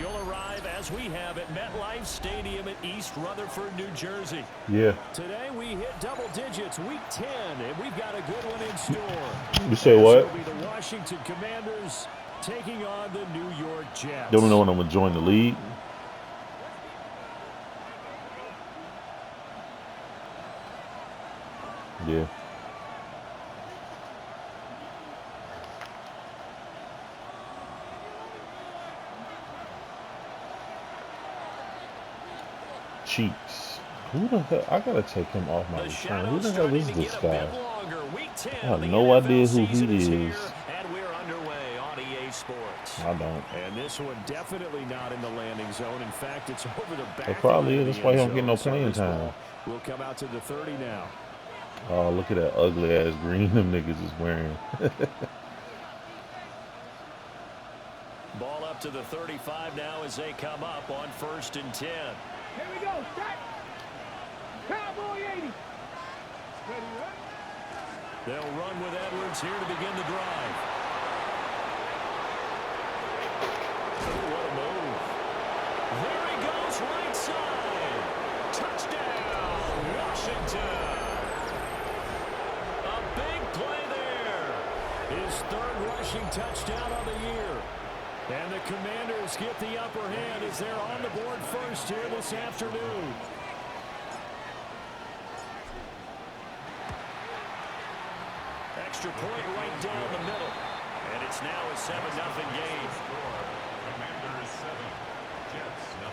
You'll arrive as we have at MetLife Stadium at East Rutherford, New Jersey. Yeah. Today we hit double digits, week 10, and we've got a good one in store. You say what? This will be the Washington Commanders taking on the New York Jets. Don't know when I'm gonna join the league. Yeah. Cheeks. Who the hell? I gotta take him off my return. Who the hell is this guy? I have no idea who he is. And we're underway on EA Sports. I don't. And this one definitely not in the landing zone. In fact, it's over the back. It probably is. That's why he don't get no playing time. We'll come out to the 30 now. Oh, look at that ugly ass green them niggas is wearing. Ball up to the 35 now as they come up on 1st and 10. Here we go. Set. Cowboy 80. Ready, right? They'll run with Edwards here to begin the drive. Oh, what a move. There he goes, right side. Touchdown, Washington. A big play there. His 3rd rushing touchdown of the year. And the Commanders get the upper hand as they're on the board first here this afternoon. Extra point right down the middle. And it's now a 7-0 game. Commanders 7, Jets 0.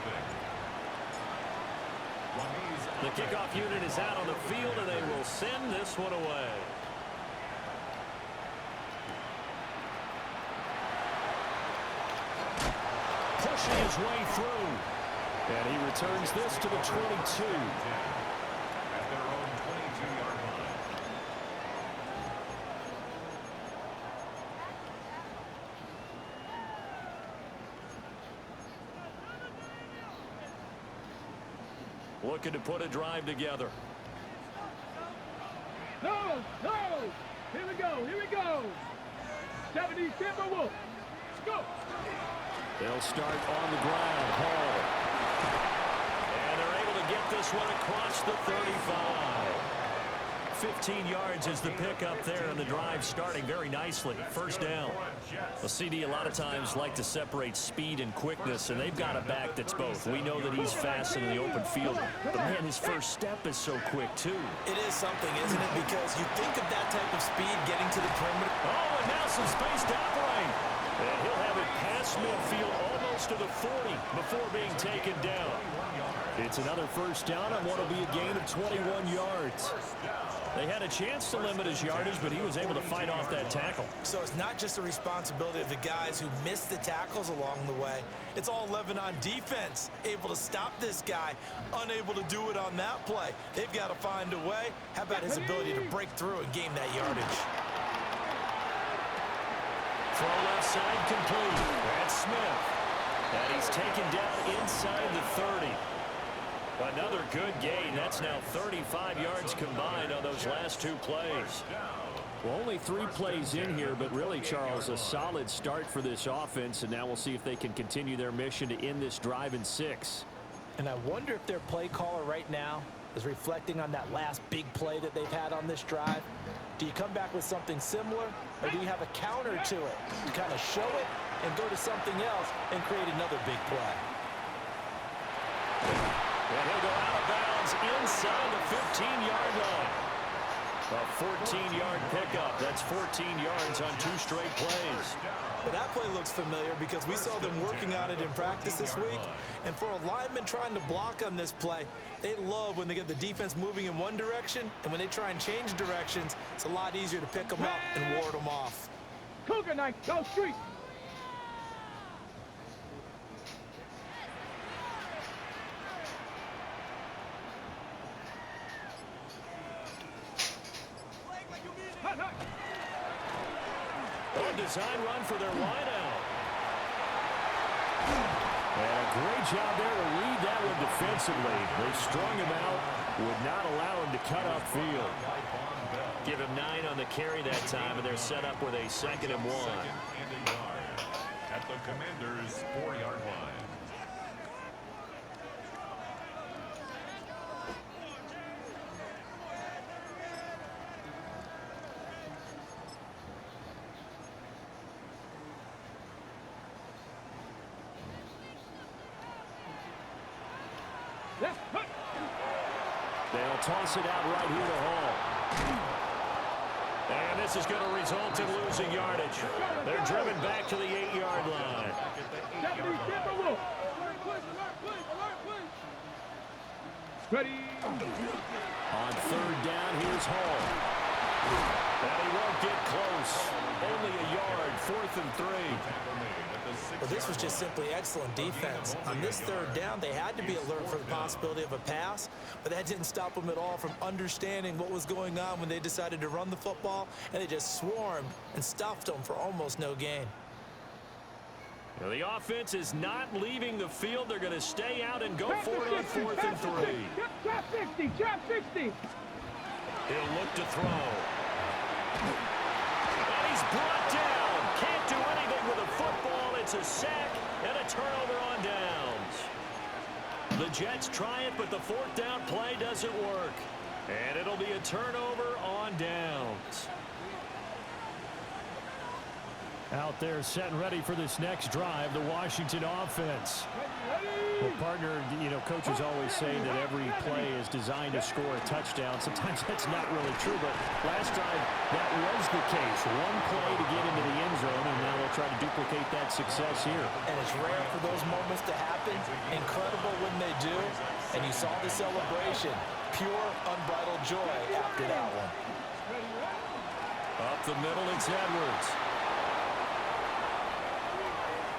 The kickoff unit is out on the field, and they will send this one away. Pushing his way through. And he returns this to the 22. At their own 22-yard line. Looking to put a drive together. No, no. Here we go. Here we go. 70 Timberwolves. Let's go. They'll start on the ground. Hall. And they're able to get this one across the 35. 15 yards is the pickup there, and the drive starting very nicely. 1st down. A CD a lot of times like to separate speed and quickness, and they've got a back that's both. We know that he's fast in the open field, but man, his first step is so quick too. It is something, isn't it? Because you think of that type of speed getting to the perimeter. Oh, and now some space to operate. And he'll have it past midfield almost to the 40 before being taken down. It's another 1st down on what will be a gain of 21 yards. They had a chance to limit his yardage, but he was able to fight off that tackle. So it's not just the responsibility of the guys who missed the tackles along the way. It's all 11 on defense, able to stop this guy, unable to do it on that play. They've got to find a way. How about his ability to break through and gain that yardage? Throw left side complete. That's Smith. And he's taken down inside the 30. Another good gain. That's now 35 yards combined on those last 2 plays. Well, only 3 plays in here, but really, Charles, a solid start for this offense, and now we'll see if they can continue their mission to end this drive in 6. And I wonder if their play caller right now is reflecting on that last big play that they've had on this drive. Do you come back with something similar, or do you have a counter to it? You kind of show it and go to something else and create another big play. And he'll go out of bounds inside the 15-yard line. A 14-yard pickup. That's 14 yards on 2 straight plays. Well, that play looks familiar because we saw them working on it in practice this week. And for a lineman trying to block on this play, they love when they get the defense moving in one direction. And when they try and change directions, it's a lot easier to pick them up and ward them off. Cougar Knight, go street. A design run for their wideout. And a great job there to read that one defensively. They strung him out, would not allow him to cut upfield. Give him 9 on the carry that time, and they're set up with a 2nd and 1. At the Commanders' 4-yard line. They'll toss it out right here to Hall. And this is going to result in losing yardage. They're driven back to the 8-yard line. Ready. On third down, here's Hall. And he won't get close. Only a yard, 4th and 3. Well, this was just simply excellent defense. On this third down, they had to be alert for the possibility of a pass, but that didn't stop them at all from understanding what was going on when they decided to run the football, and they just swarmed and stuffed them for almost no gain. Now, the offense is not leaving the field. They're going to stay out and go for it on 4th and 3. Trap 60, trap 60. He'll look to throw. And he's brought down. Can't do anything with a football. It's a sack and a turnover on downs. The Jets try it, but the 4th down play doesn't work. And it'll be a turnover on downs. Out there set and ready for this next drive, the Washington offense. Well, partner, you know, coaches always say that every play is designed to score a touchdown. Sometimes that's not really true, but last time that was the case. One play to get into the end zone, and now they'll try to duplicate that success here. And it's rare for those moments to happen. Incredible when they do. And you saw the celebration. Pure, unbridled joy after that one. Up the middle, it's Edwards.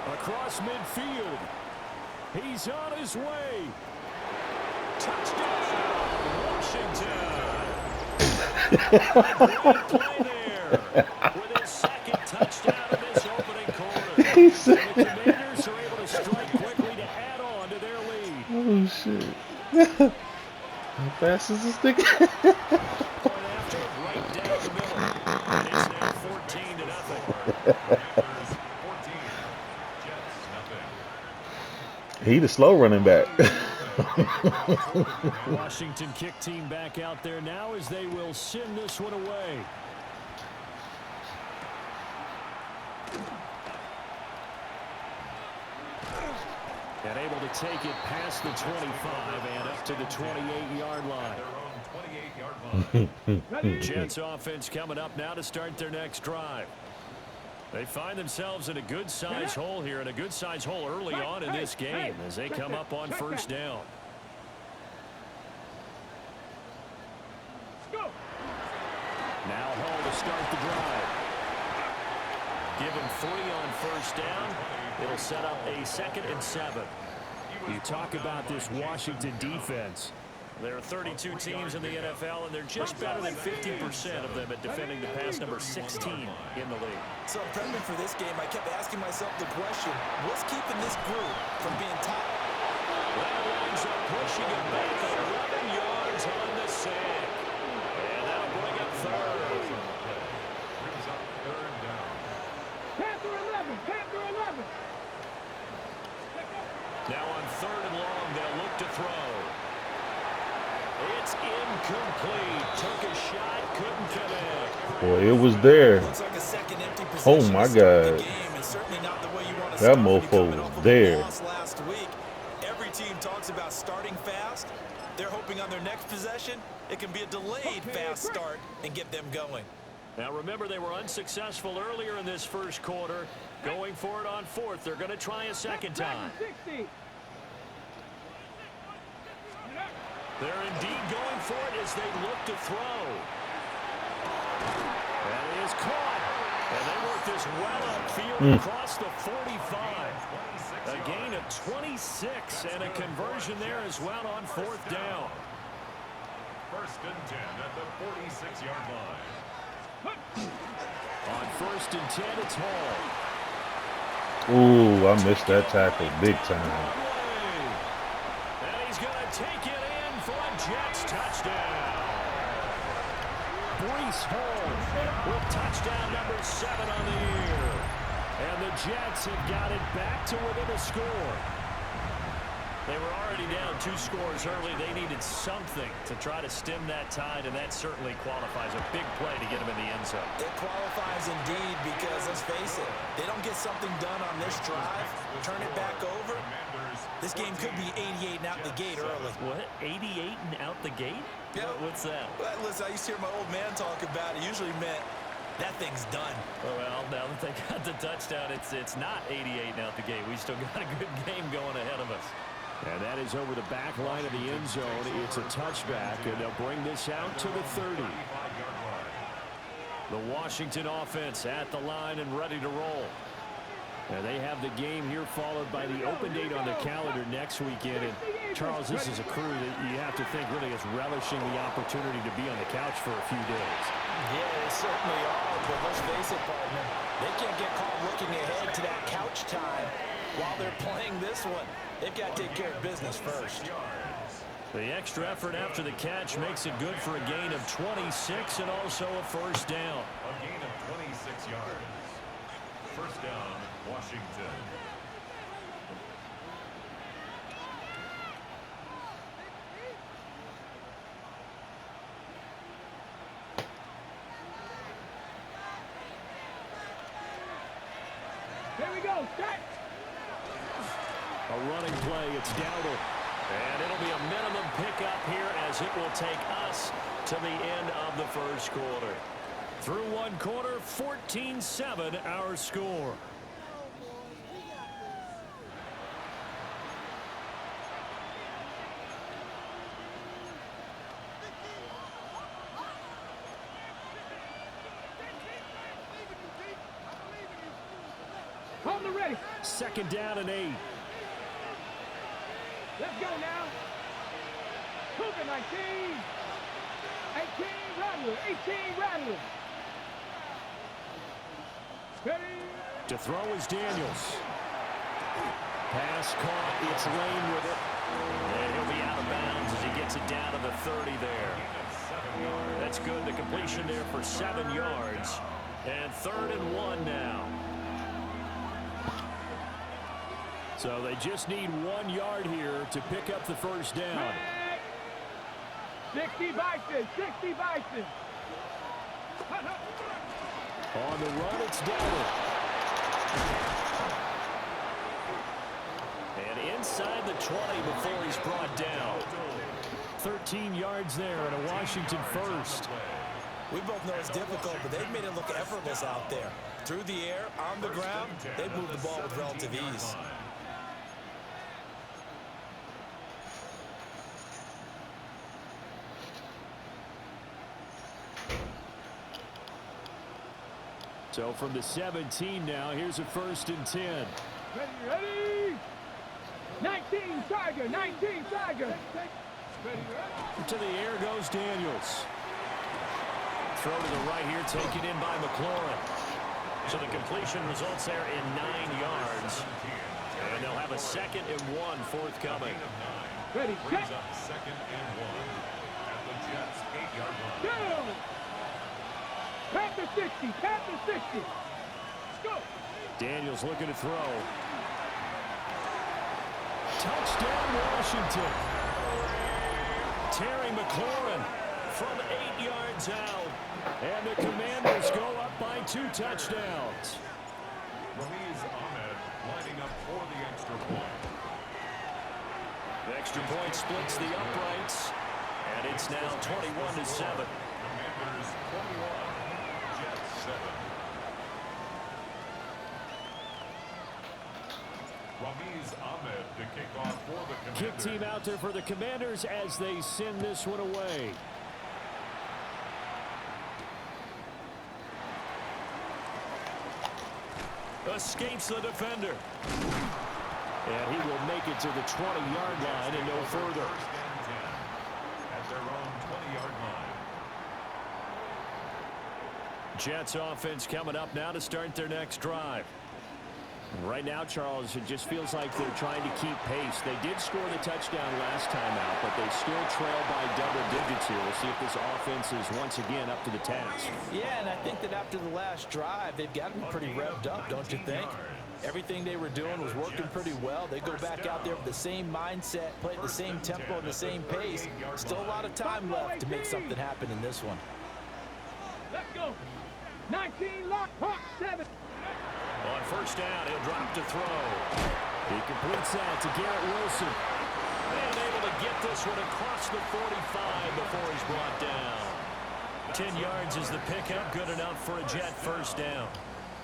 Across midfield. He's on his way. Touchdown, Washington. Great play there with his second touchdown of this opening quarter. And the Commanders are able to strike quickly to add on to their lead. Oh, shit. How fast is this thing? After, right down the middle. And it's now 14-0. He the slow running back. Washington kick team back out there now as they will send this one away. And able to take it past the 25 and up to the 28-yard line. Jets offense coming up now to start their next drive. They find themselves in a good-sized hole here, and a good-sized hole early on in this game as they come up on first down. Now Hall to start the drive. Give him 3 on first down. It'll set up a 2nd and 7. You talk about this Washington defense. There are 32 teams in the NFL, and they're just better than 50% of them at defending the pass, number 16 in the league. So prepping for this game, I kept asking myself the question, what's keeping this group from being top? That winds up pushing it back 11 yards on the sack. And that'll bring up 3rd. Panther 11, Panther 11. Now on 3rd and long, they'll look to throw. It's incomplete. Took a shot, couldn't connect. Boy, it was there. Looks like a second empty Oh possession my to start the God. game, and certainly not the way you want to That start when you're mofo coming was off of a there. loss last week. Every team talks about starting fast. They're hoping on their next possession, it can be a delayed fast start and get them going. Now remember, they were unsuccessful earlier in this first quarter. Going for it on 4th. They're going to try a second time. 60. They're indeed going for it as they look to throw. And it is caught. And they work this well upfield across the 45. A gain of 26 and a conversion there as well on 4th down. 1st and 10 at the 46-yard line. On 1st and 10, it's Hall. Ooh, I missed that tackle big time. And he's going to take it in for a Jets touchdown. Breece Hall with touchdown number 7 on the year. And the Jets have got it back to within a score. They were already down 2 scores early. They needed something to try to stem that tide, and that certainly qualifies. A big play to get them in the end zone. It qualifies indeed because, let's face it, they don't get something done on this drive, turn it back over, This game could be 88 and out the gate early. What? 88 and out the gate? Yeah. What's that? Well, listen, I used to hear my old man talk about it. Usually meant that thing's done. Well, now that they got the touchdown, it's not 88 and out the gate. We still got a good game going ahead of us. And that is over the back line of the end zone. It's a touchback, and they'll bring this out to the 30. The Washington offense at the line and ready to roll. And they have the game here followed by the open date on the calendar next weekend. And Charles, this is a crew that you have to think really is relishing the opportunity to be on the couch for a few days. Yeah, they certainly are. But let's face it, partner, they can't get caught looking ahead to that couch time while they're playing this one. They've got to take care of business first. The extra effort after the catch makes it good for a gain of 26 and also a first down. A gain of 26 yards. First down, Washington. Here we go, set. A running play, it's Dowdle. And it'll be a minimum pickup here as it will take us to the end of the first quarter. Through one quarter, 14-7 our score. Hold the ready. Second down and 8. Let's go now. Cougar 19. 18 Rattler. 18 Rattler. Ready. To throw is Daniels. Pass caught. It's Lane with it. And he'll be out of bounds as he gets it down to the 30 there. That's good. The completion there for 7 yards. And 3rd and 1 now. So they just need 1 yard here to pick up the first down. 60 Bison. 60 Bison. On the run, it's Dowdle. And inside the 20 before he's brought down. 13 yards there and a Washington first. We both know it's difficult, but they've made it look effortless out there. Through the air, on the ground, they've moved the ball with relative ease. So from the 17 now, here's a 1st and 10. Ready, ready. 19 Tiger. 19 Tiger. Ready, ready. To the air goes Daniels. Throw to the right here, taken in by McLaurin. So the completion results there in 9 yards. And they'll have a 2nd and 1 forthcoming. Ready, Brings set. up 2nd and 1 at the Jets' 8-yard line. Go. Panther 60. Panther 60. Let's go. Daniels looking to throw. Touchdown, Washington. Terry McLaurin from 8 yards out. And the Commanders go up by 2 touchdowns. Ramiz Ahmed lining up for the extra point. The extra point splits the uprights. And it's now 21-7. Commanders 21, Jets 7. Ramiz Ahmed to kick off for the Commanders. Kick team out there for the Commanders as they send this one away. Escapes the defender. And he will make it to the 20-yard line and no further. First and 10 at their own 20-yard line. Jets offense coming up now to start their next drive. Right now, Charles, it just feels like they're trying to keep pace. They did score the touchdown last time out, but they still trail by double digits here. We'll see if this offense is once again up to the task. Yeah, and I think that after the last drive, they've got to be pretty revved up, don't you think? Everything they were doing was working pretty well. They go back out there with the same mindset, play at the same tempo and the same pace. Still a lot of time left to make something happen in this one. Let's go. 19 lock, Hawk 7. On first down, he'll drop to throw. He completes that to Garrett Wilson. And able to get this one across the 45 before he's brought down. 10 yards is the pickup. Good enough for a Jet first down.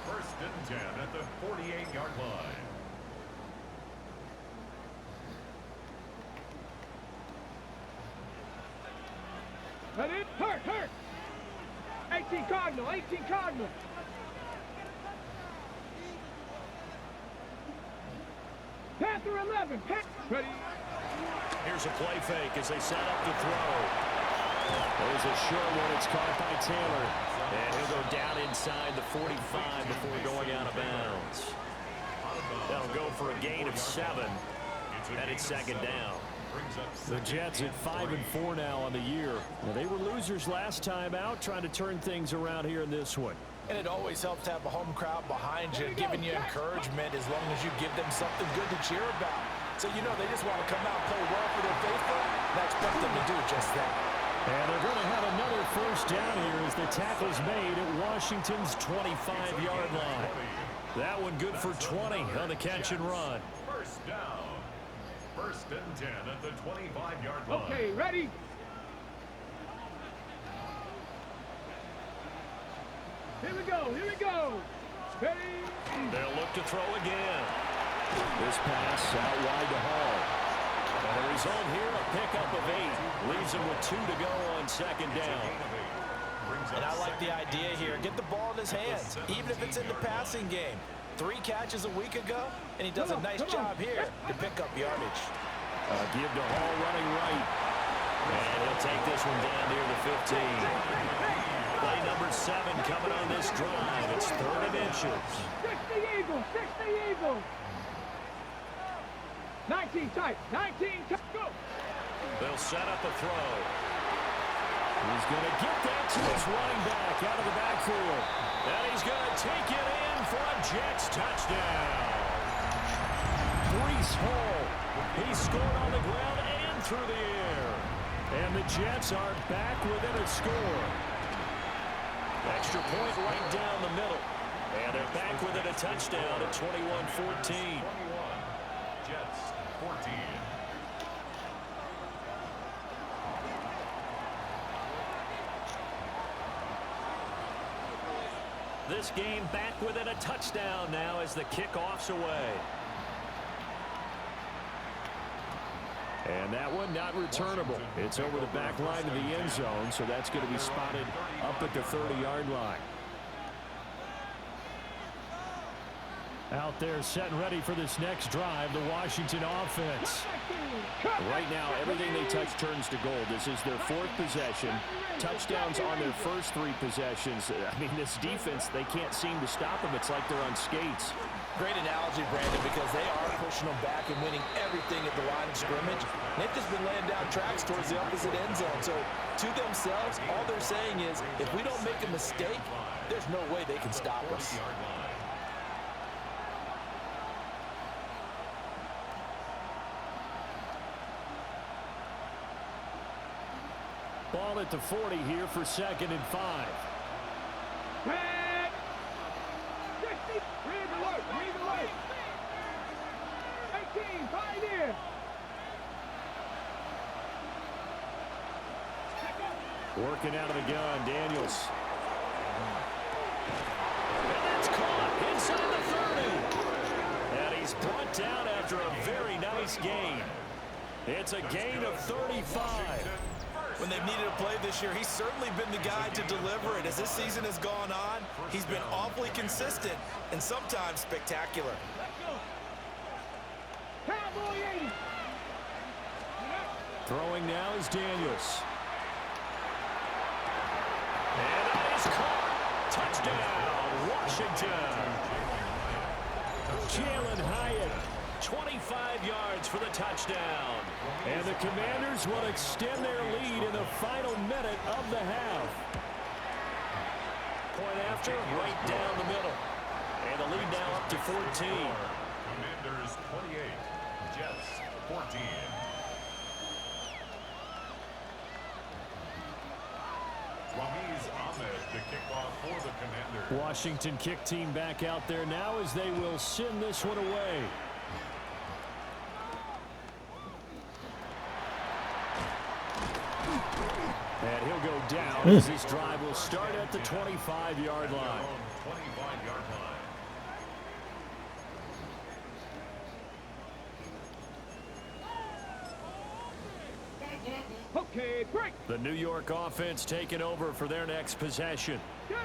First and 10 at the 48-yard line. Ready? Hurt. 18 Cardinal, 18 Cardinal. Panther 11. Ready? Here's a play fake as they set up to throw. There's a short one. It's caught by Taylor. And he'll go down inside the 45 before going out of bounds. That'll go for a gain of 7. And it's second down. The Jets at 5-4 now on the year. Well, they were losers last time out, trying to turn things around here in this one. And it always helps to have a home crowd behind you, giving you encouragement as long as you give them something good to cheer about. So, you know, they just want to come out and play well for their faithful, and I expect them to do just that. And they're going to have another first down here as the tackle's made at Washington's 25-yard line. That one good for 20 on the catch and run. First down. First and 10 at the 25-yard line. Okay, ready? Here we go. Ready? They'll look to throw again. This pass out wide to Hall. And the result here, a pickup of 8. Leaves him with 2 to go on second down. And I like the idea here. Get the ball in his hands, even if it's in the passing game. 3 catches a week ago, and he does a nice job here to pick up yardage. Give to Hall running right. And he'll take this one down near the 15. Play number 7 coming on this drive. It's 3rd and inches. 60 Eagles. 19 tight, go. They'll set up a throw. He's going to get that to his running back out of the backfield. And he's going to take it in for a Jets touchdown. Breece Hall. He scored on the ground and through the air. And the Jets are back within a score. Extra point right down the middle. And they're back within a touchdown at 21-14. Jets 14. This game back within a touchdown now as the kickoff's away. And that one not returnable. It's over the back line of the end zone, so that's going to be spotted up at the 30-yard line. Out there set and ready for this next drive, the Washington offense. Right now, everything they touch turns to gold. This is their 4th possession. Touchdowns on their first 3 possessions. I mean, this defense, they can't seem to stop them. It's like they're on skates. Great analogy, Brandon, because they are pushing them back and winning everything at the line of scrimmage. They've just been laying down tracks towards the opposite end zone. So, to themselves, all they're saying is, if we don't make a mistake, there's no way they can stop us. Ball at the 40 here for 2nd and 5. Red. 60. Read the alert. 18, Pioneer. Working out of the gun, Daniels. And that's caught inside the 30. And he's brought down after a very nice gain. It's a gain of 35. When they've needed a play this year, he's certainly been the guy to deliver it. As this season has gone on, he's been awfully consistent and sometimes spectacular. Cowboy 80. Throwing now is Daniels. And that is caught. Touchdown, Washington. Jalen Hyatt, 25 yards for the touchdown. And the Commanders will extend their lead in the final minute of the half. Point after, right down the middle. And the lead now up to 14. Commanders 28, Jets 14. Ramiz Ahmed, the kickoff for the Commanders. Washington kick team back out there now as they will send this one away. And he'll go down as this drive will start at the 25-yard line. 25-yard line. Okay, break. The New York offense taking over for their next possession. Go.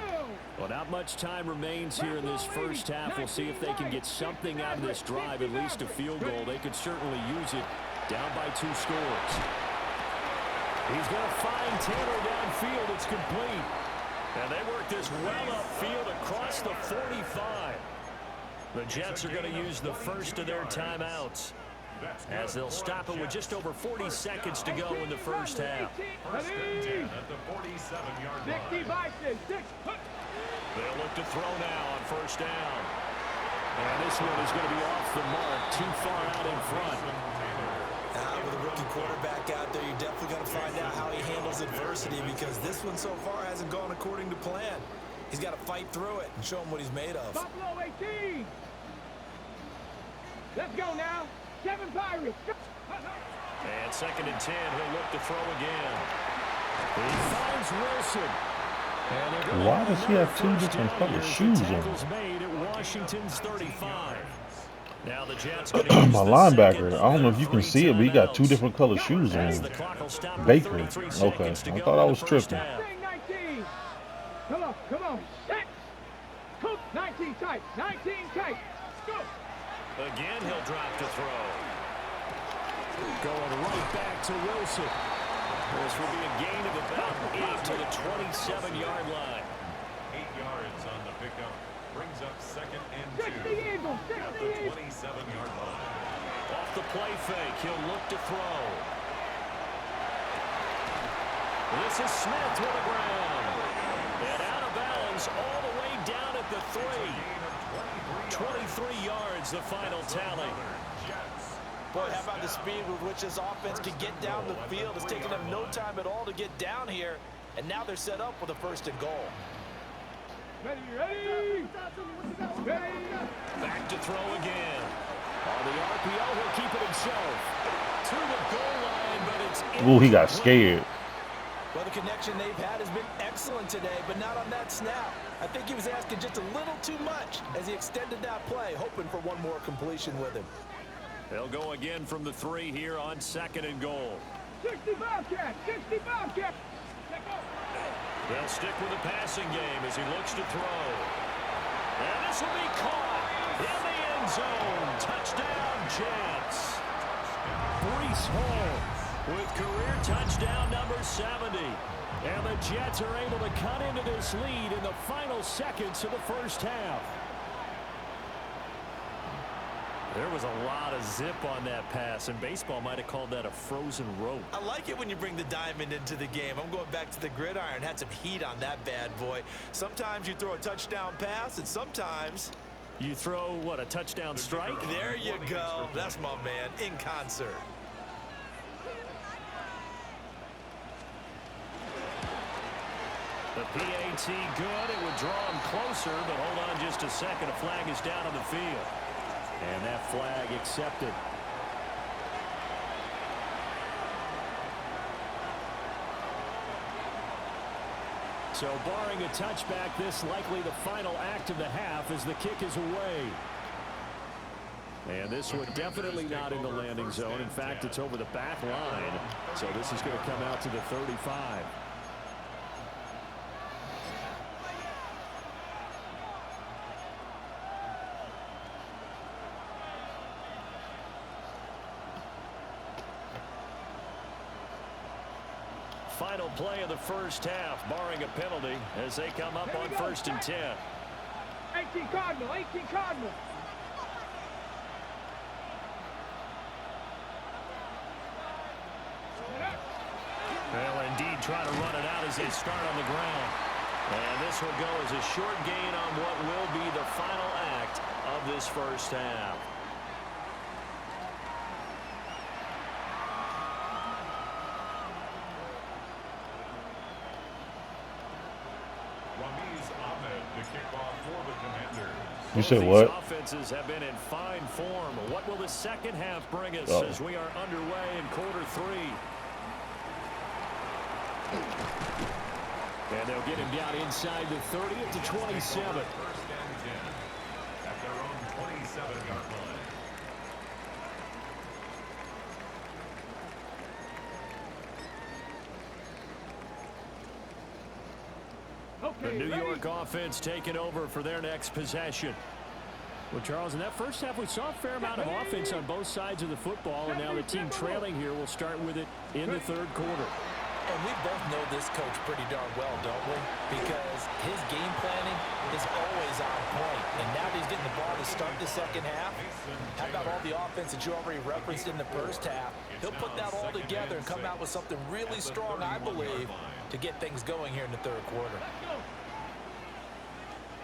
Well, not much time remains here in this first half. We'll see if they can get something out of this drive, at least a field goal. They could certainly use it, down by 2 scores. He's going to find Taylor downfield. It's complete. And they work this well upfield across the 45. The Jets are going to use the first of their timeouts, as they'll stop it with just over 40 seconds to go in the first half. First and 10 at the 47-yard line. 60 by 6. They'll look to throw now on first down. And this one is going to be off the mark, too far out in front. With a rookie quarterback out there, you're definitely going to find out how he handles adversity, because this one so far hasn't gone according to plan. He's got to fight through it and show him what he's made of. Buffalo 18. Let's go now. 7 Pirates. And second and 10, he'll look to throw again. He finds Wilson. Why does he have 2 different color shoes on? Made at Washington's 35. Now the Jets My linebacker, I don't know if you can see it, but he got 2 different color shoes on. Baker. Okay, I thought I was tripping. 19. Come on. Set. Cook. 19 tight. 19 tight. Go. Again, he'll drop to throw. Going right back to Wilson. This will be a gain of about 8 to the 27-yard line. 8 yards on the pickup. Brings up second and 2. 60 Eagles. At the 27-yard line. Off the play fake, he'll look to throw. This is Smith to the ground. And out of bounds all the way down at the 3. 23 yards, the final tally. Boy, how about the speed with which this offense can get down the field? It's taken them no time at all to get down here, and now they're set up with a first and goal. Ready. Back to throw again. On the RPO, he'll keep it himself. To the goal line, but it's Ooh, he got scared. Well, the connection they've had has been excellent today, but not on that snap. I think he was asking just a little too much as he extended that play, hoping for one more completion with him. They'll go again from the 3 here on second and goal. 60 Bobcat. 60 Bobcat. They'll stick with the passing game as he looks to throw. And this will be caught in the end zone. Touchdown, Jets. Breece Hall with career touchdown number 70. And the Jets are able to cut into this lead in the final seconds of the first half. There was a lot of zip on that pass, and baseball might have called that a frozen rope. I like it when you bring the diamond into the game. I'm going back to the gridiron. Had some heat on that bad boy. Sometimes you throw a touchdown pass, and sometimes you throw, what, a touchdown strike? There you go. That's my man, in concert. The PAT good. It would draw him closer, but hold on just a second. A flag is down on the field. And that flag accepted. So barring a touchback, this likely the final act of the half as the kick is away. And this one definitely not in the landing zone. In fact, it's over the back line. So this is going to come out to the 35. Final play of the first half, barring a penalty, as they come up on 1st and 10. 18 Cardinal. 18 Cardinal. They'll indeed try to run it out as they start on the ground. And this will go as a short gain on what will be the final act of this first half. You said what? Offenses have been in fine form. What will the second half bring us as we are underway in quarter 3? And they'll get him down inside the 30 at the 27. First and 10 at their own 27-yard line. The New York offense taking over for their next possession. Well, Charles, in that first half, we saw a fair amount of offense on both sides of the football, and now the team trailing here will start with it in the third quarter. And we both know this coach pretty darn well, don't we? Because his game planning is always on point. And now that he's getting the ball to start the second half, how about all the offense that you already referenced in the first half? He'll put that all together and come out with something really strong, I believe, to get things going here in the third quarter. Let's go.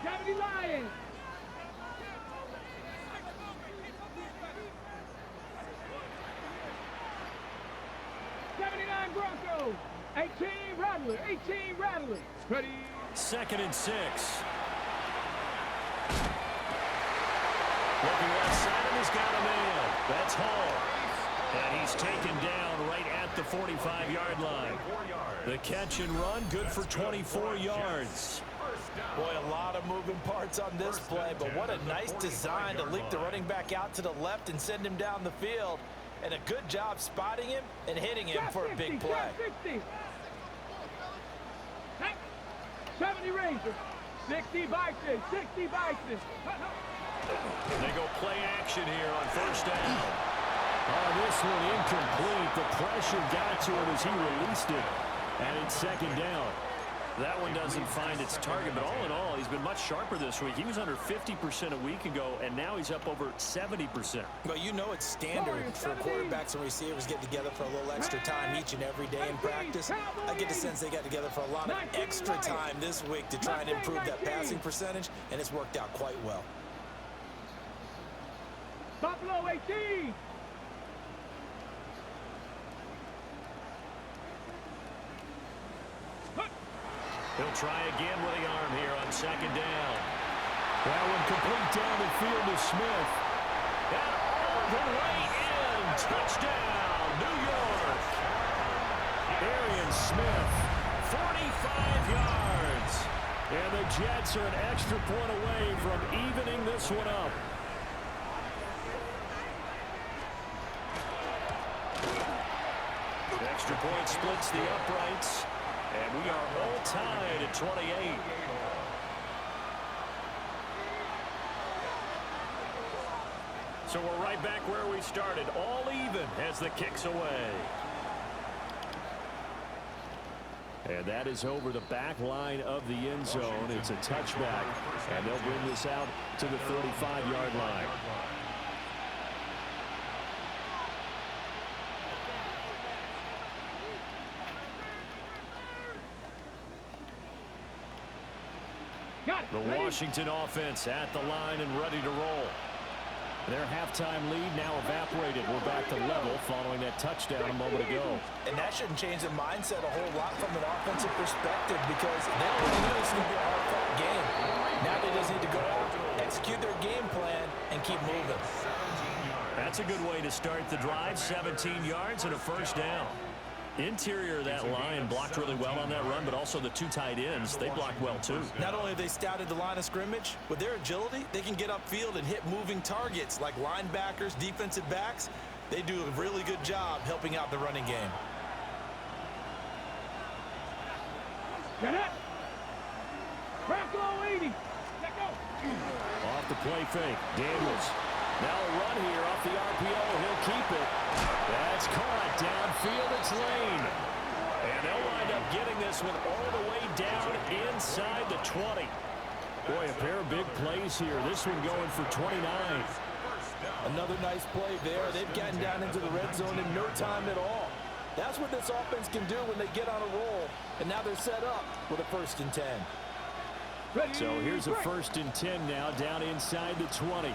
70 Lions. Broncos. 18 Rattler. 18 Rattler. Ready. 2nd and 6. Looking left side, and he's got a man. That's Hall. And he's taken down right at the 45-yard line. The catch and run, good for 24 yards. Boy, a lot of moving parts on this play, but what a nice design to leak the running back out to the left and send him down the field. And a good job spotting him and hitting him for a big play. 70 Rangers. 60 Bison. 60 Bison. They go play action here on first down. Oh, this one incomplete. The pressure got to him as he released it. And it's 2nd down. That one doesn't find its target, but all in all, he's been much sharper this week. He was under 50% a week ago, and now he's up over 70%. Well, you know it's standard for quarterbacks and receivers get together for a little extra time each and every day in practice. I get the sense they got together for a lot of extra time this week to try and improve that passing percentage, and it's worked out quite well. Buffalo 18. He'll try again with the arm here on 2nd down. That one complete down the field to Smith. And all the way in. Touchdown, New York. Arian Smith, 45 yards. And the Jets are an extra point away from evening this one up. Extra point splits the uprights. And we are all tied at 28. So we're right back where we started, all even as the kick's away. And that is over the back line of the end zone. It's a touchback, and they'll bring this out to the 35-yard line. The Washington offense at the line and ready to roll. Their halftime lead now evaporated. We're back to level following that touchdown a moment ago. And that shouldn't change their mindset a whole lot from an offensive perspective because they already knew this was going to be a hard-fought game. Now they just need to go out, execute their game plan, and keep moving. That's a good way to start the drive. 17 yards and a first down. Interior of that line blocked really well on that run, but also the two tight ends, they blocked well too. Not only have they scouted the line of scrimmage, with their agility, they can get upfield and hit moving targets like linebackers, defensive backs. They do a really good job helping out the running game. Get it. Bronco 80. Let go. Off the play fake, Daniels. Now a run here off the RPO. He'll keep it. That's caught downfield. It's Lane. And they'll wind up getting this one all the way down inside the 20. Boy, a pair of big plays here. This one going for 29. Another nice play there. They've gotten down into the red zone in no time at all. That's what this offense can do when they get on a roll. And now they're set up with a 1st and 10. Ready, So here's a break. 1st and 10 now down inside the 20.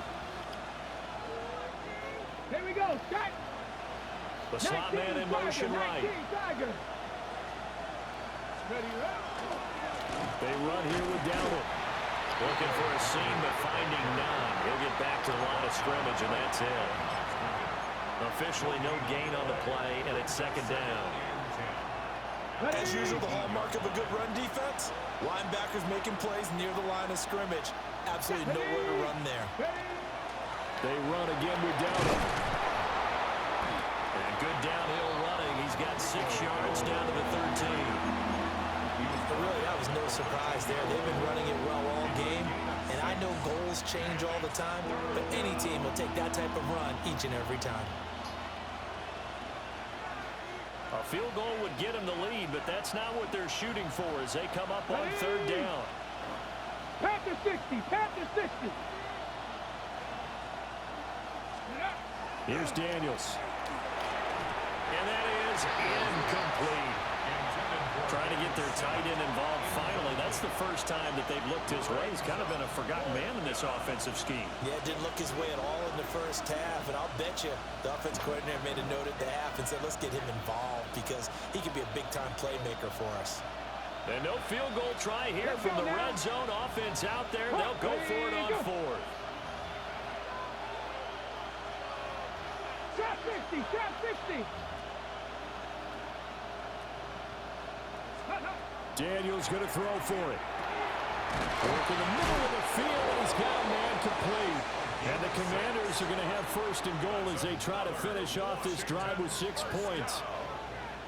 Here we go. Start. The slot man in motion right. Tiger. Ready, They run here with Dowdle. Looking for a seam, but finding none. He'll get back to the line of scrimmage, and that's it. Officially no gain on the play, and it's 2nd down. As usual, the hallmark of a good run defense, linebackers making plays near the line of scrimmage. Absolutely nowhere to run there. They run again with Downing. And good downhill running. He's got 6 yards down to the 13. But really, that was no surprise there. They've been running it well all game. And I know goals change all the time, but any team will take that type of run each and every time. A field goal would get them the lead, but that's not what they're shooting for as they come up on 3rd down. Pat to 60. Pat to 60. Here's Daniels. And that is incomplete. Trying to get their tight end involved finally. That's the first time that they've looked his way. He's kind of been a forgotten man in this offensive scheme. Yeah, didn't look his way at all in the first half. And I'll bet you the offense coordinator made a note at the half and said, let's get him involved because he could be a big-time playmaker for us. And no field goal try here from the red zone. Offense out there. They'll go for it on 4th. Shot 60. Shot 60. Daniels going to throw for it. Work in the middle of the field, and he's got a man complete. And the Commanders are going to have 1st and goal as they try to finish off this drive with 6 points.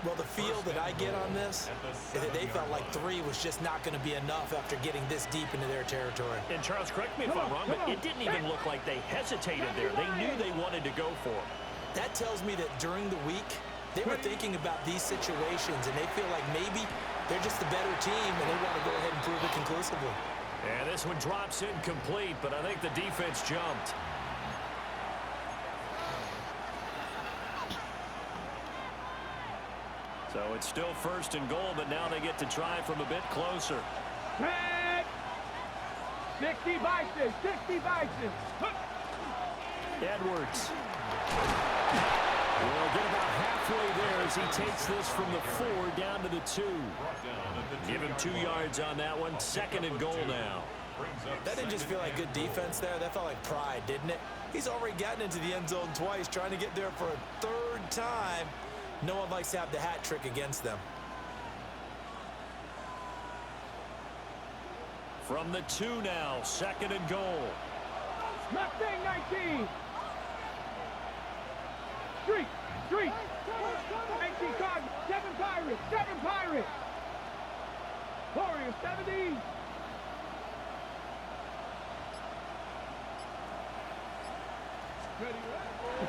Well, the feel that I get on this is that they felt like 3 was just not going to be enough after getting this deep into their territory. And Charles, correct me if I'm wrong, but it didn't even look like they hesitated there. They knew they wanted to go for it. That tells me that during the week, they were thinking about these situations, and they feel like maybe they're just the better team, and they want to go ahead and prove it conclusively. And this one drops incomplete, but I think the defense jumped. So it's still 1st and goal, but now they get to try from a bit closer. 60 Bison. 60 Bison. Edwards. Well, get about halfway there as he takes this from the 4 down to the 2. Give him 2 yards on that one. 2nd and goal now. That didn't just feel like good defense there. That felt like pride, didn't it? He's already gotten into the end zone twice, trying to get there for a 3rd time. No one likes to have the hat trick against them. From the 2 now, 2nd and goal. Mustang 19. Street. 19 Cardinals. 7 Pirates. 7 Pirates. Warriors 70.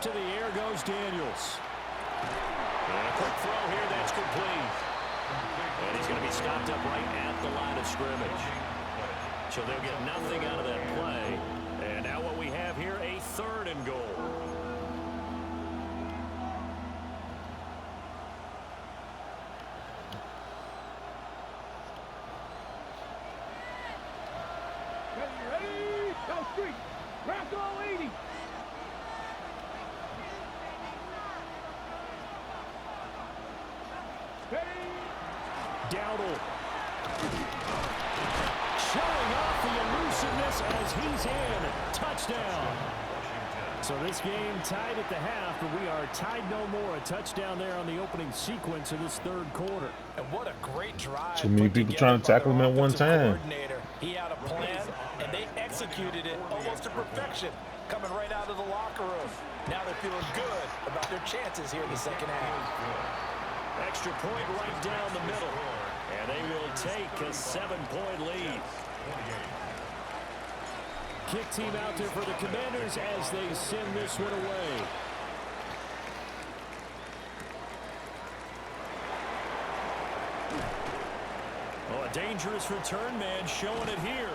To the air goes Daniels. And a quick throw here, that's complete. And he's going to be stopped up right at the line of scrimmage. So they'll get nothing out of that play. And now what we have here, a 3rd and goal. Ready? Go Street. Crack all 80. Dowdle. Showing off the elusiveness as he's in. Touchdown. So this game tied at the half, but we are tied no more. A touchdown there on the opening sequence of this 3rd quarter. And what a great drive. Too many people trying to tackle him at one time. He had a plan, and they executed it almost to perfection, coming right out of the locker room. Now they're feeling good about their chances here in the 2nd half. Extra point right down the middle. And they will take a 7-point lead. Kick team out there for the Commanders as they send this one away. Oh, a dangerous return man showing it here.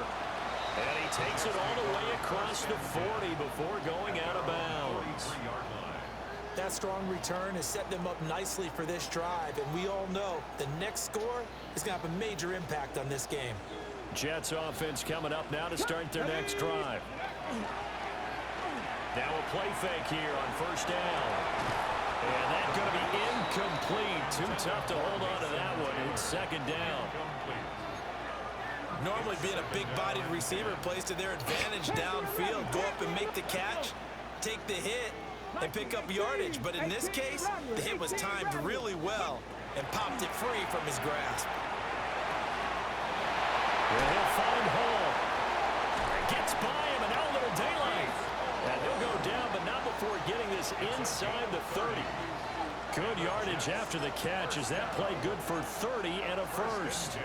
And he takes it all the way across the 40 before going out of bounds. That strong return has set them up nicely for this drive, and we all know the next score is going to have a major impact on this game. Jets offense coming up now to start their next drive. Now a play fake here on 1st down. And that's going to be incomplete. Too tough to hold on to that one. It's 2nd down. Normally being a big-bodied receiver plays to their advantage downfield. Go up and make the catch, take the hit, and pick up yardage. But in this case, the hit was timed really well. and popped it free from his grasp. Well, he'll find Hall. Gets by him, and now a little daylight. And he'll go down, but not before getting this inside the 30. Good yardage after the catch as that play good for 30 and a first.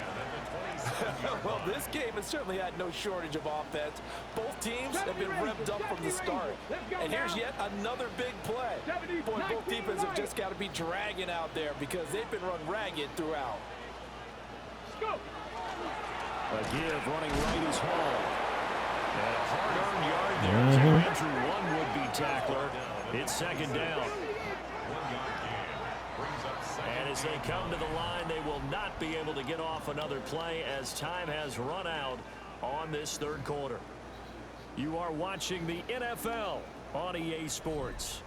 Well, this game has certainly had no shortage of offense. Both teams have been revved up from the start. And here's yet another big play. Boy, both defenses have just got to be dragging out there because they've been run ragged throughout. A give running right is Hall. And a hard-earned yard there as he ran through one would-be tackler. It's second down. And as they come to the line, they will not be able to get off another play as time has run out on this third quarter. You are watching the NFL on EA Sports.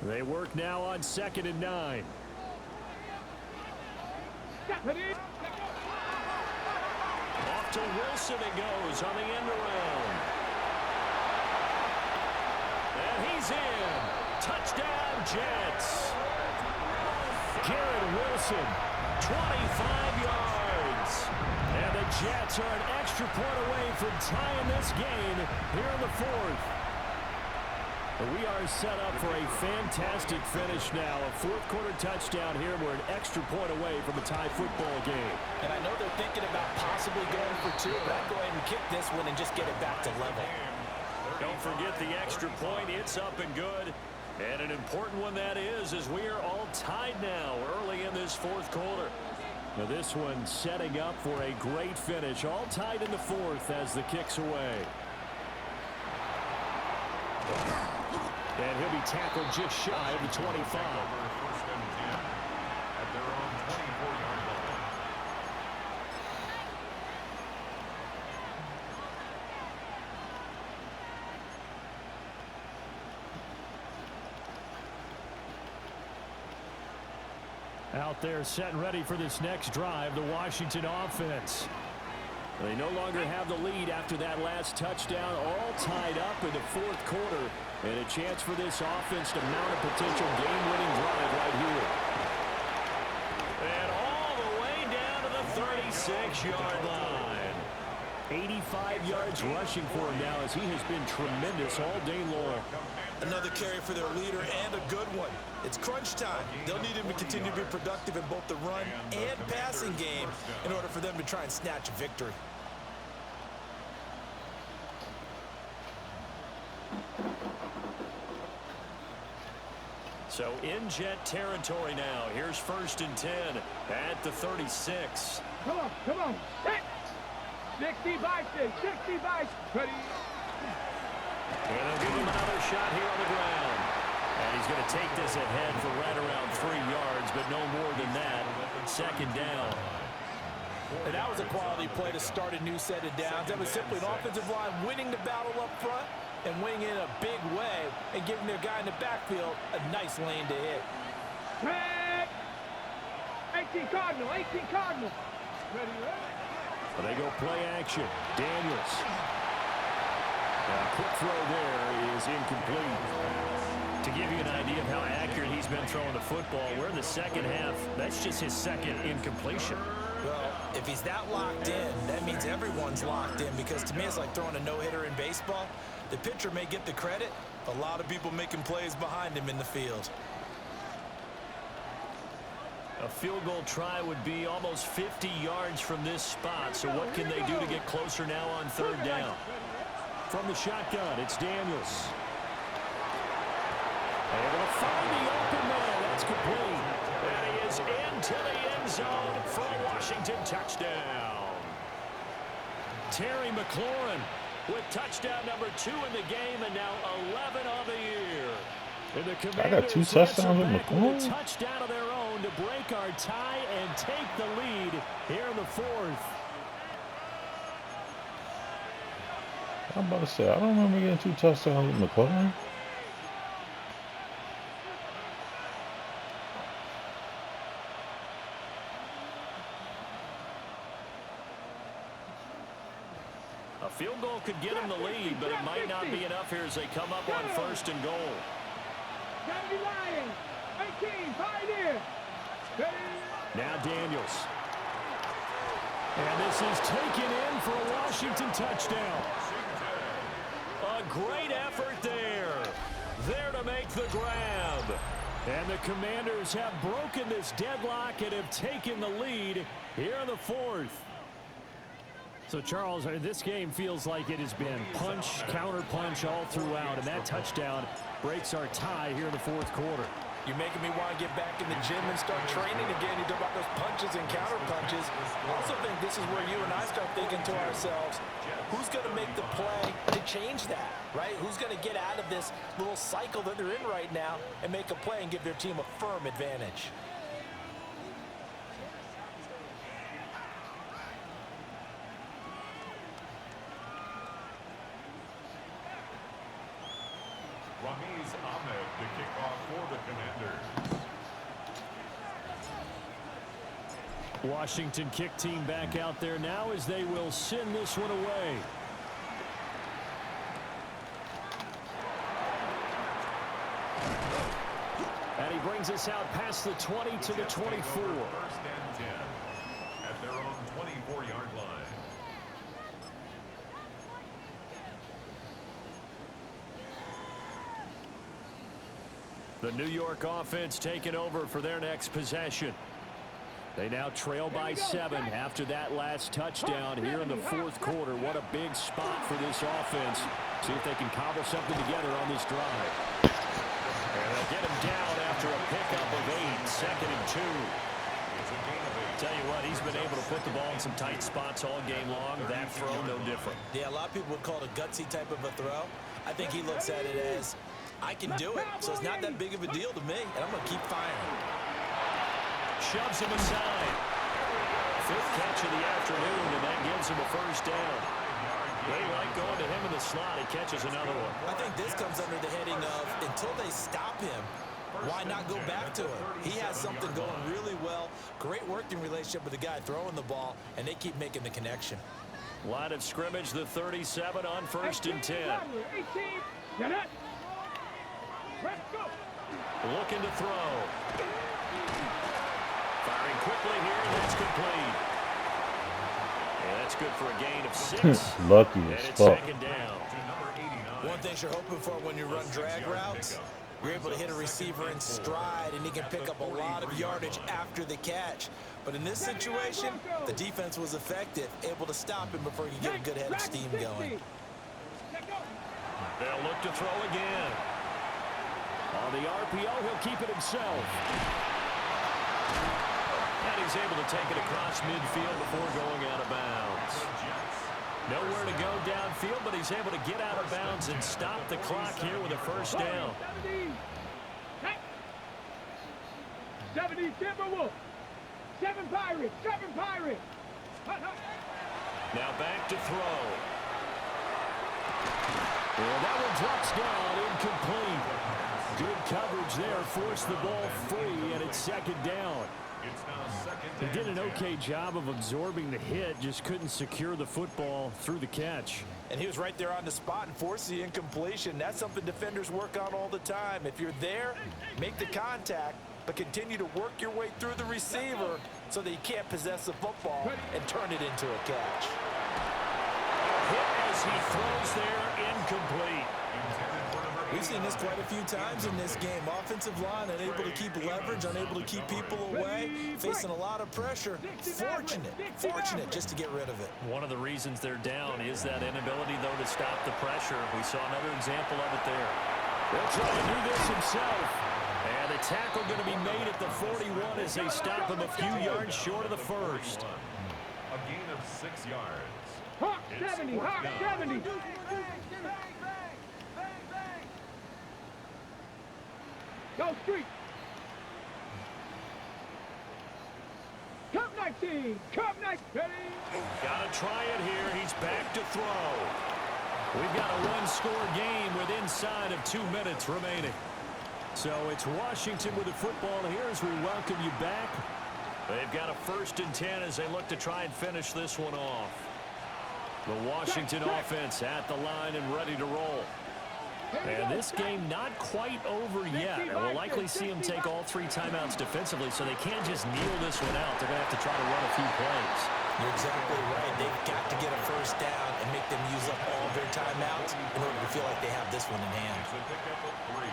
They work now on 2nd and 9. Off to Wilson it goes on the end around. And he's in. Touchdown, Jets. Garrett Wilson, 25 yards. And the Jets are an extra point away from tying this game here in the fourth. We are set up for a fantastic finish now. A fourth-quarter touchdown here. We're an extra point away from a tie football game. And I know they're thinking about possibly going for two, but I'd go ahead and kick this one and just get it back to level. Don't forget the extra point. It's up and good. And an important one that is, as we are all tied now early in this fourth quarter. Now this one setting up for a great finish. All tied in the fourth as the kick's away. And he'll be tackled just shy of the 25. First and 10 at their own 24-yard line. Out there set and ready for this next drive, the Washington offense. They no longer have the lead after that last touchdown, all tied up in the fourth quarter. And a chance for this offense to mount a potential game-winning drive right here. And all the way down to the 36-yard line. 85 yards rushing for him now as he has been tremendous all day long. Another carry for their leader and a good one. It's crunch time. They'll need him to continue to be productive in both the run and passing game in order for them to try and snatch a victory. So in Jet territory now. Here's 1st and 10 at the 36. Come on. 65, 65. Ready. And they'll give him another shot here on the ground. And he's going to take this ahead for right around 3 yards, but no more than that. Second down. And that was a quality play to start a new set of downs. That was simply an offensive line winning the battle up front and winning in a big way and giving their guy in the backfield a nice lane to hit. 18 Cardinal. Ready. They go play action. Daniels. A quick throw there is incomplete. To give you an idea of how accurate he's been throwing the football, we're in the second half. That's just his second incompletion. Well, if he's that locked in, that means everyone's locked in, because to me it's like throwing a no-hitter in baseball. The pitcher may get the credit, a lot of people making plays behind him in the field. A field goal try would be almost 50 yards from this spot. So what can they do to get closer now on third down? From the shotgun, it's Daniels. Able to find the open man. That's complete. And he is into the end zone for a Washington touchdown. Terry McLaurin with touchdown number 2 in the game, and now 11 on the year. And the I got 2 touchdowns with McLaurin. Touchdown of their own to break our tie and take the lead here in the fourth. I'm about to say, I don't remember getting 2 touchdowns with McLaurin. Field goal could get them the lead, but it might not be enough here as they come up on 1st and goal. 70 Lions, 18 Pioneer. Now Daniels. And this is taken in for a Washington touchdown. A great effort there. There to make the grab. And the Commanders have broken this deadlock and have taken the lead here in the 4th. So, Charles, this game feels like it has been punch, counter-punch all throughout, and that touchdown breaks our tie here in the 4th quarter. You're making me want to get back in the gym and start training again. You talk about those punches and counter-punches. I also think this is where you and I start thinking to ourselves, who's going to make the play to change that, right? Who's going to get out of this little cycle that they're in right now and make a play and give their team a firm advantage? Ramiz Ahmed to kick off for the Commanders. Washington kick team back out there now as they will send this one away. And he brings us out past the 20 to the 24. 1st and 10 at their own 24-yard line. The New York offense taking over for their next possession. They now trail by 7 after that last touchdown here in the 4th quarter. What a big spot for this offense. See if they can cobble something together on this drive. And they'll get him down after a pickup of 8, 2nd and 2. Tell you what, he's been able to put the ball in some tight spots all game long. That throw, no different. Yeah, a lot of people would call it a gutsy type of a throw. I think he looks at it as, I can do it, so it's not that big of a deal to me, and I'm going to keep firing. Shoves him aside. 5th catch of the afternoon, and that gives him a 1st down. They like going to him in the slot. He catches another one. I think this comes under the heading of, until they stop him, why not go back to him? He has something going really well. Great working relationship with the guy throwing the ball, and they keep making the connection. Line of scrimmage, the 37 on 1st and 10. 18, get it. Let's go. Looking to throw. Firing quickly here, and that's complete. Yeah, that's good for a gain of 6. Lucky And as it's fuck. 2nd down. One thing you're hoping for when you run drag routes, you're able to hit a receiver in stride, and he can pick up a lot of yardage after the catch. But in this situation, the defense was effective, able to stop him before he could get a good head of steam going. They'll look to throw again. On the RPO, he'll keep it himself. And he's able to take it across midfield before going out of bounds. Nowhere to go downfield, but he's able to get out of bounds and stop the clock here with a 1st down. 70 Timberwolves. 7 Pirates. 7 Pirates. Now back to throw. Well, that one drops down, incomplete. Good coverage there, forced the ball free, and it's 2nd down. It's now 2nd He and did an 10. okay job of absorbing the hit, just couldn't secure the football through the catch. And he was right there on the spot and forced the incompletion. That's something defenders work on all the time. If you're there, make the contact, but continue to work your way through the receiver so that you can't possess the football and turn it into a catch. Hit as he throws there, incomplete. We've seen this quite a few times in this game. Offensive line unable to keep leverage, unable to keep people away, facing a lot of pressure. Fortunate just to get rid of it. One of the reasons they're down is that inability, though, to stop the pressure. We saw another example of it there. They'll try to do this himself. And the tackle going to be made at the 41 as they stop him a few yards short of the 1st. A gain of 6 yards. Hawk 70. Hawk 70. Go street. Cup 19. Cup 19. Got to try it here. He's back to throw. We've got a one-score game with inside of 2 minutes remaining. So it's Washington with the football here as we welcome you back. They've got a 1st and 10 as they look to try and finish this one off. The Washington offense at the line and ready to roll. And this game not quite over yet. And we'll likely see them take all 3 timeouts defensively, so they can't just kneel this one out. They're going to have to try to run a few plays. You're exactly right. They've got to get a first down and make them use up all their timeouts in order to feel like they have this one in hand.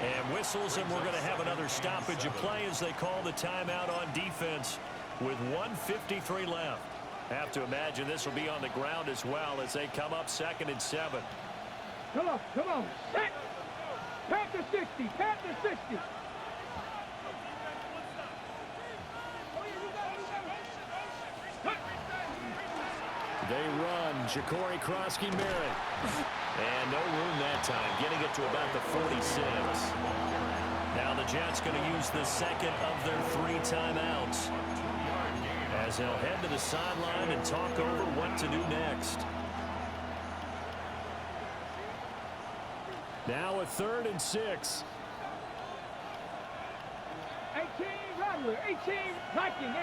And whistles, and we're going to have another stoppage of play as they call the timeout on defense with 1:53 left. Have to imagine this will be on the ground as well as they come up 2nd and 7. Come on. Set. Pat the 60. Pat the 60. They run. Ja'Cory Krosky-Merritt. And no room that time. Getting it to about the 46. Now the Jets going to use the second of their 3 timeouts, as they'll head to the sideline and talk over what to do next. Now a 3rd and 6. 18, Rattler. 18, Viking.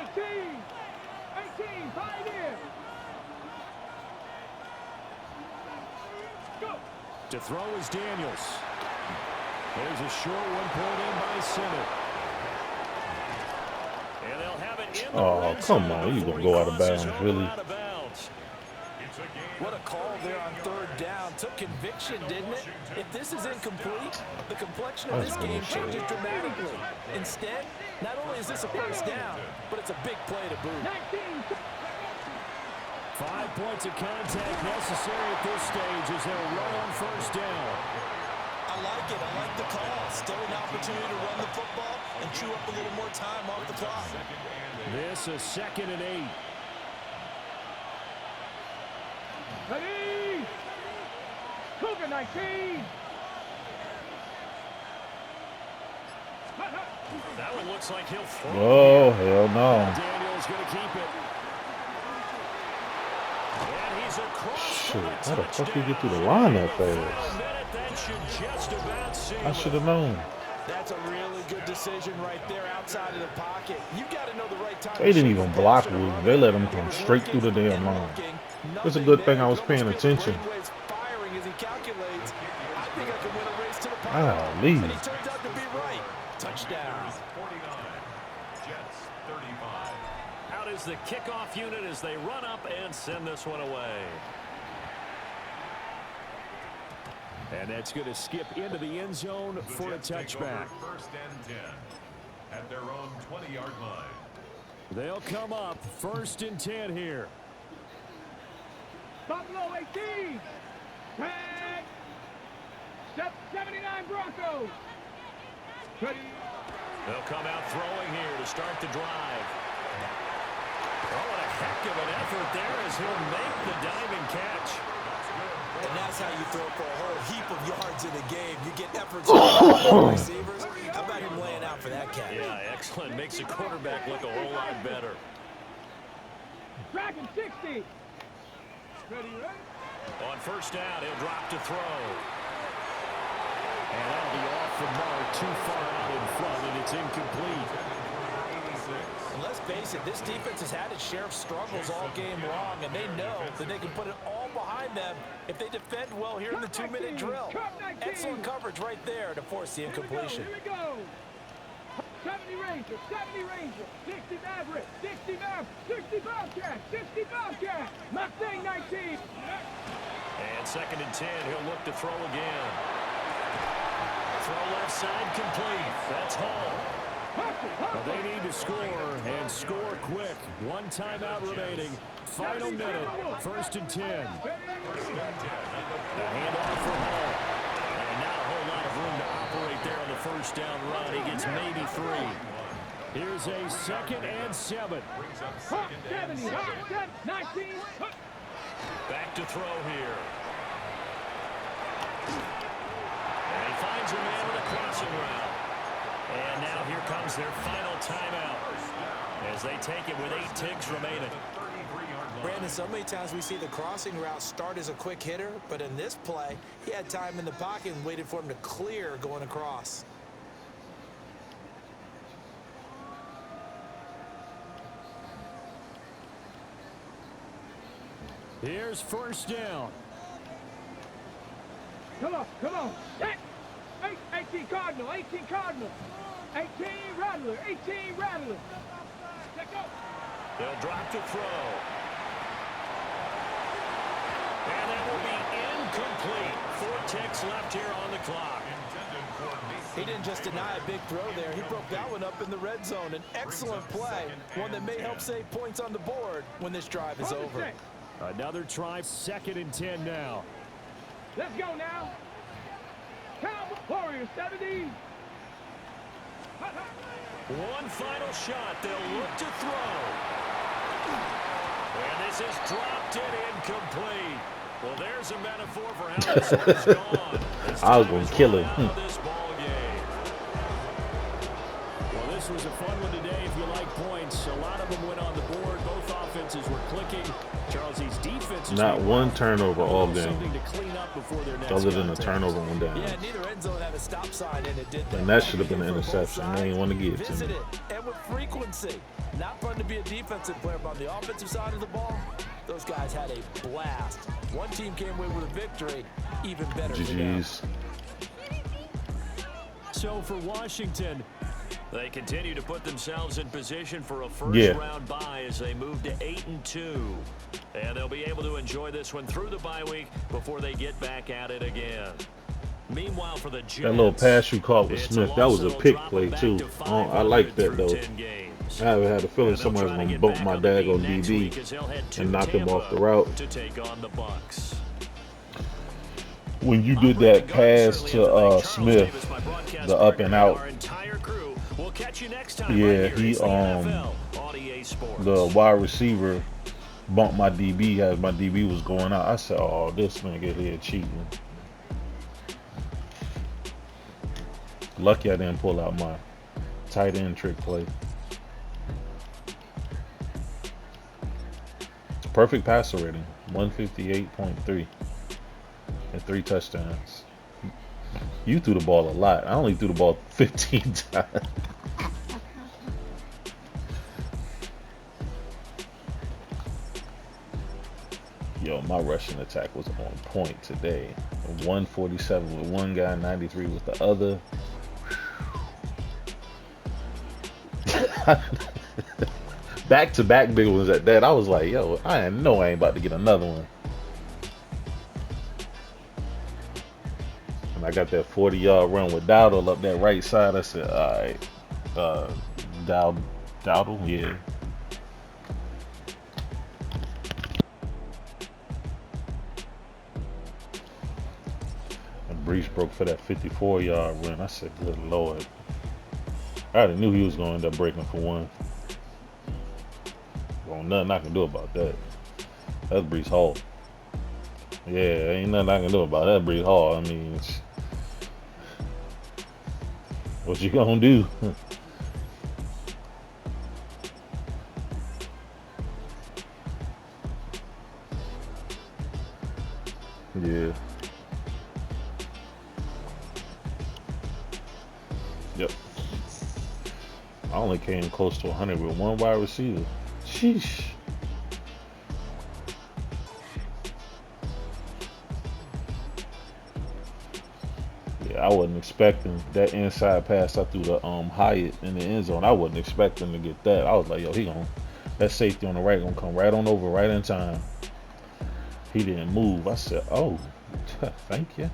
18, Pioneer. Go. To throw is Daniels. There's a short one pulled in by Sinnott. And they'll have it in the Oh, come on. You going to go out of bounds, really? What a call there on 3rd down. Took conviction, didn't it? If this is incomplete, the complexion of this game changes dramatically. Instead, not only is this a first down, but it's a big play to boot. 19. 5 points of contact necessary at this stage as they'll run on first down. I like it. I like the call. Still an opportunity to run the football and chew up a little more time off the clock. This is 2nd and 8. Ready. Cougar 19. That one looks like he'll throw. Oh, hell no. Daniels going to keep it. And he's across. Shit, how the fuck you get through the line that fast? That should just about seal I should have known. That's a really good decision right there outside of the pocket. You got to know the right time. They didn't even block Williams. They let him come straight through the damn line. It's a good thing I was paying attention. Firing as he calculates. I think I can win a race to the pocket. Ah, And he turns out to be right. Touchdown. 49. Jets 35. Out is the kickoff unit as they run up and send this one away. And that's going to skip into the end zone for a touchback. 1st and 10 at their own 20-yard line. They'll come up 1st and 10 here. Buffalo 18. Tag. 79 Broncos. Ready. They'll come out throwing here to start the drive. Oh, what a heck of an effort there as he'll make the diving catch. And that's how you throw for a whole heap of yards in a game. You get efforts from receivers. How about him laying out for that catch? Yeah, excellent. Makes the quarterback look a whole lot better. Dragon 60. Ready. On 1st down, he'll drop to throw. And that'll be off the mark, too far out in front, and it's incomplete. And let's face it, this defense has had its share of struggles all game long, and they know that they can put it all behind them if they defend well here in the 2-minute drill. Excellent coverage right there to force the incompletion. Here we go. 70 Ranger, 70 Ranger, 60 Maverick, 60 Maverick, 60 Bobcat, 60 Bobcat, Mustang 19. And 2nd and 10, he'll look to throw again. Throw left side complete. That's Hall. But they need to score, and score quick. 1 timeout remaining. Final minute, 1st and 10. The handoff for Hall. And not a whole lot of room to operate there on the 1st down run. He gets maybe 3. Here's a 2nd and 7. 70, 19. Back to throw here. And he finds a man with a crossing route. And now here comes their final timeout as they take it with 8 ticks remaining. Brandon, so many times we see the crossing route start as a quick hitter, but in this play, he had time in the pocket and waited for him to clear going across. Here's first down. Come on, come on. 18 Cardinal, 18 Cardinal. 18 Rattler, 18 Rattler. Let's go. They'll drop to throw. And that will be incomplete. 4 ticks left here on the clock. He didn't just deny a big throw there. He broke that one up in the red zone. An excellent play. One that may help save points on the board when this drive is over. Another try, 2nd and 10 now. Let's go now. Cowboy Warriors 70. One final shot. They'll look to throw. And this is dropped it incomplete. Well, there's a metaphor for how this one's gone. I was going to kill him. This ball game. Well, this was a fun one today if you like points. A lot of them went on the board. Both offenses were clicking. Charles, these defenses... Not one turnover all game. Something to clean up before their next Other than the contest. turnover one down. Yeah, neither end zone had a stop sign in it, did they? And that should have been an interception. They didn't want to give it to Visit me. it, and with frequency. Not fun to be a defensive player, but on the offensive side of the ball, those guys had a blast. One team came away with a victory, even better for them. GG's. So for Washington, they continue to put themselves in position for a first-round bye as they move to 8-2. And they'll be able to enjoy this one through the bye week before they get back at it again. Meanwhile, for the Jets, That little pass you caught with Smith, that was a pick play too. I like that though. I haven't had a feeling somebody's going to bump my daggone DB and knock him off the route. To take on the Bucs. When you did that pass to Smith, the up and out, yeah, he the wide receiver bumped my DB as my DB was going out. I said, "Oh, this nigga here cheating." Lucky I didn't pull out my tight end trick play. Perfect passer rating, 158.3 and 3 touchdowns. You threw the ball a lot. I only threw the ball 15 times. Yo, my rushing attack was on point today. 147 with one guy, 93 with the other. Back-to-back big ones at that. I was like, yo, I know I ain't about to get another one. And I got that 40-yard run with Dowdle up that right side. I said, all right, Dowdle, yeah. And Brees broke for that 54-yard run. I said, good Lord. I already knew he was going to end up breaking for one. Well, nothing I can do about that. That's Brees Hall. Yeah, ain't nothing I can do about that, Brees Hall. I mean, what you gonna do? Yeah. Yep. I only came close to 100 with one wide receiver. Sheesh. Yeah, I wasn't expecting that inside pass I threw to Hyatt in the end zone. I wasn't expecting to get that. I was like, yo, that safety on the right gonna come right on over right in time. He didn't move. I said, oh, thank you.